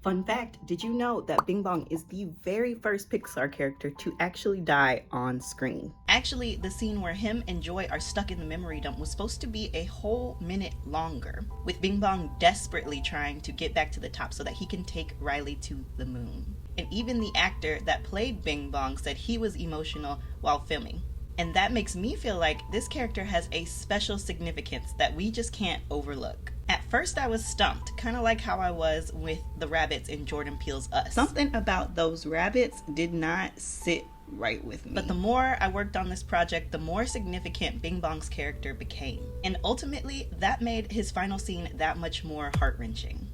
Fun fact, did you know that Bing Bong is the very first Pixar character to actually die on screen? Actually, the scene where him and Joy are stuck in the memory dump was supposed to be a whole minute longer, with Bing Bong desperately trying to get back to the top so that he can take Riley to the moon. And even the actor that played Bing Bong said he was emotional while filming. And that makes me feel like this character has a special significance that we just can't overlook. At first I was stumped, kind of like how I was with the rabbits in Jordan Peele's Us. Something about those rabbits did not sit right with me. But the more I worked on this project, the more significant Bing Bong's character became. And ultimately, that made his final scene that much more heart-wrenching.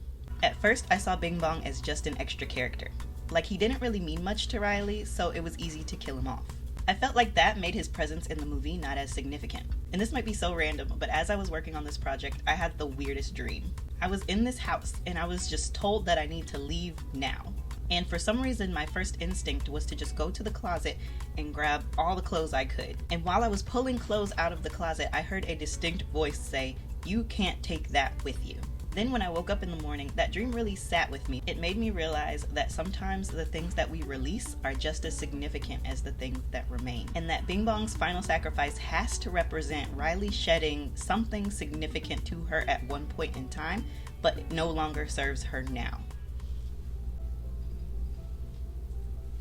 At first, I saw Bing Bong as just an extra character. Like, he didn't really mean much to Riley, so it was easy to kill him off. I felt like that made his presence in the movie not as significant. And this might be so random, but as I was working on this project, I had the weirdest dream. I was in this house, and I was just told that I need to leave now. And for some reason, my first instinct was to just go to the closet and grab all the clothes I could. And while I was pulling clothes out of the closet, I heard a distinct voice say, "You can't take that with you." Then when I woke up in the morning, that dream really sat with me. It made me realize that sometimes the things that we release are just as significant as the things that remain. And that Bing Bong's final sacrifice has to represent Riley shedding something significant to her at one point in time, but it no longer serves her now.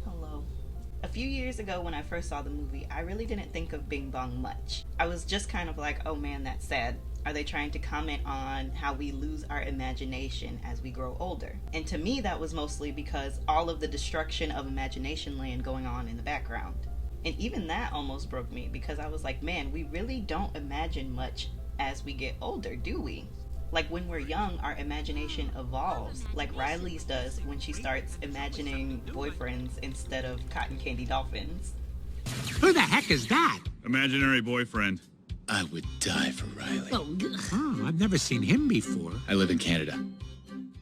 Hello. A few years ago when I first saw the movie, I really didn't think of Bing Bong much. I was just kind of like, oh man, that's sad. Are they trying to comment on how we lose our imagination as we grow older? And to me, that was mostly because all of the destruction of Imagination Land going on in the background. And even that almost broke me because I was like, man, we really don't imagine much as we get older, do we? Like when we're young, our imagination evolves, like Riley's does when she starts imagining boyfriends instead of cotton candy dolphins. Who the heck is that? Imaginary boyfriend. I would die for Riley. Oh, I've never seen him before. I live in Canada.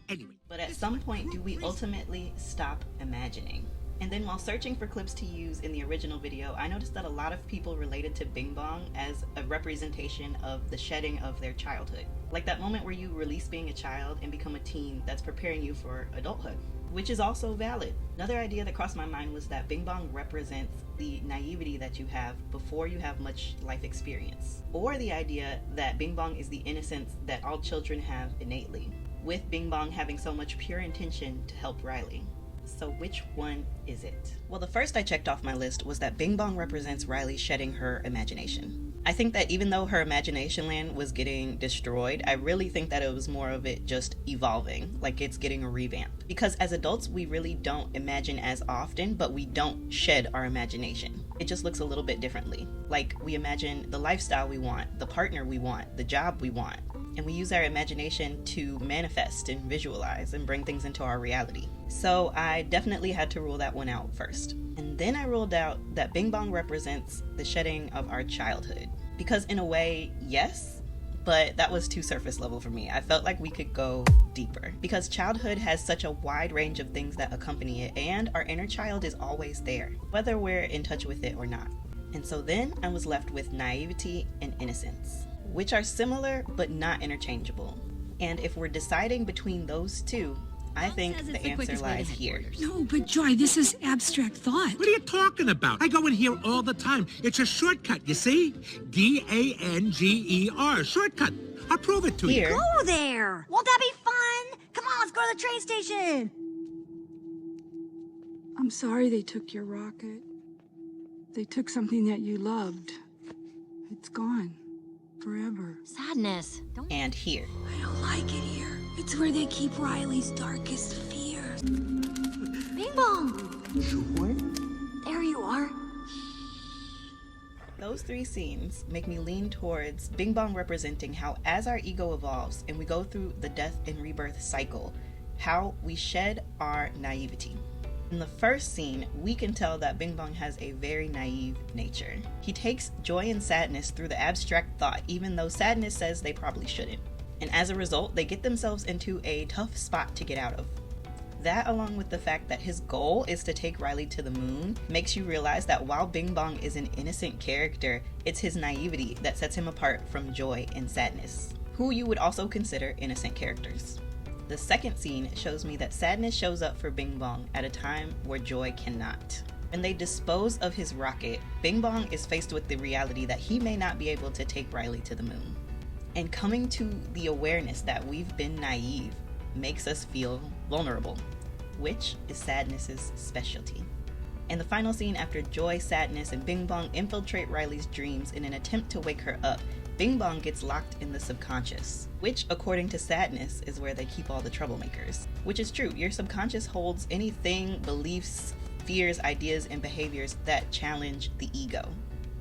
Anyway. But at some point, do we ultimately stop imagining? And then while searching for clips to use in the original video, I noticed that a lot of people related to Bing Bong as a representation of the shedding of their childhood. Like that moment where you release being a child and become a teen that's preparing you for adulthood, which is also valid. Another idea that crossed my mind was that Bing Bong represents the naivety that you have before you have much life experience. Or the idea that Bing Bong is the innocence that all children have innately, with Bing Bong having so much pure intention to help Riley. So which one is it? Well, the first I checked off my list was that Bing Bong represents Riley shedding her imagination. I think that even though her imagination land was getting destroyed, I really think that it was more of it just evolving, like it's getting a revamp. Because as adults, we really don't imagine as often, but we don't shed our imagination. It just looks a little bit differently. Like we imagine the lifestyle we want, the partner we want, the job we want. And we use our imagination to manifest and visualize and bring things into our reality. So I definitely had to rule that one out first. And then I ruled out that Bing Bong represents the shedding of our childhood. Because in a way, yes, but that was too surface level for me. I felt like we could go deeper. Because childhood has such a wide range of things that accompany it, and our inner child is always there, whether we're in touch with it or not. And so then I was left with naivety and innocence, which are similar but not interchangeable. And if we're deciding between those two, I think the answer lies here. No, but Joy, this is abstract thought. What are you talking about? I go in here all the time. It's a shortcut, you see? D-A-N-G-E-R, shortcut. I'll prove it to you. Go there! Won't that be fun? Come on, let's go to the train station! I'm sorry they took your rocket. They took something that you loved. It's gone. Forever. Sadness. And here. I don't like it here. It's where they keep Riley's darkest fears. Bing Bong! Sure. There you are. Those three scenes make me lean towards Bing Bong representing how as our ego evolves and we go through the death and rebirth cycle, how we shed our naivety. In the first scene, we can tell that Bing Bong has a very naive nature. He takes joy and sadness through the abstract thought, even though sadness says they probably shouldn't. And as a result, they get themselves into a tough spot to get out of. That, along with the fact that his goal is to take Riley to the moon, makes you realize that while Bing Bong is an innocent character, it's his naivety that sets him apart from joy and sadness, who you would also consider innocent characters. The second scene shows me that sadness shows up for Bing Bong at a time where joy cannot. When they dispose of his rocket, Bing Bong is faced with the reality that he may not be able to take Riley to the moon. And coming to the awareness that we've been naive makes us feel vulnerable, which is sadness's specialty. In the final scene, after Joy, Sadness, and Bing Bong infiltrate Riley's dreams in an attempt to wake her up, Bing Bong gets locked in the subconscious, which, according to Sadness, is where they keep all the troublemakers. Which is true, your subconscious holds anything, beliefs, fears, ideas, and behaviors that challenge the ego.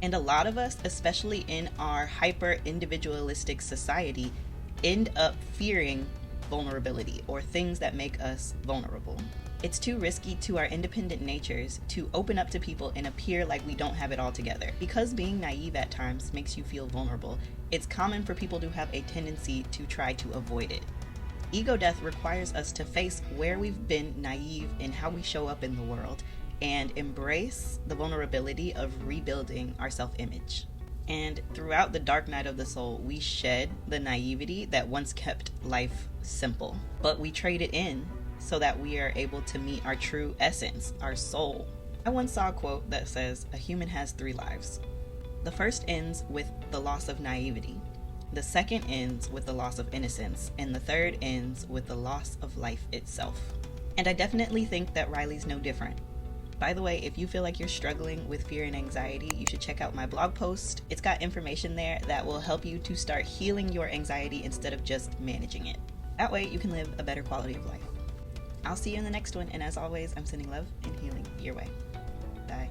And a lot of us, especially in our hyper-individualistic society, end up fearing vulnerability or things that make us vulnerable. It's too risky to our independent natures to open up to people and appear like we don't have it all together. Because being naive at times makes you feel vulnerable, it's common for people to have a tendency to try to avoid it. Ego death requires us to face where we've been naive in how we show up in the world and embrace the vulnerability of rebuilding our self-image. And throughout the dark night of the soul, we shed the naivety that once kept life simple, but we trade it in so that we are able to meet our true essence, our soul. I once saw a quote that says, "A human has 3 lives. The first ends with the loss of naivety. The second ends with the loss of innocence, and the third ends with the loss of life itself." And I definitely think that Riley's no different. By the way, if you feel like you're struggling with fear and anxiety, you should check out my blog post. It's got information there that will help you to start healing your anxiety instead of just managing it. That way you can live a better quality of life. I'll see you in the next one, and as always, I'm sending love and healing your way. Bye.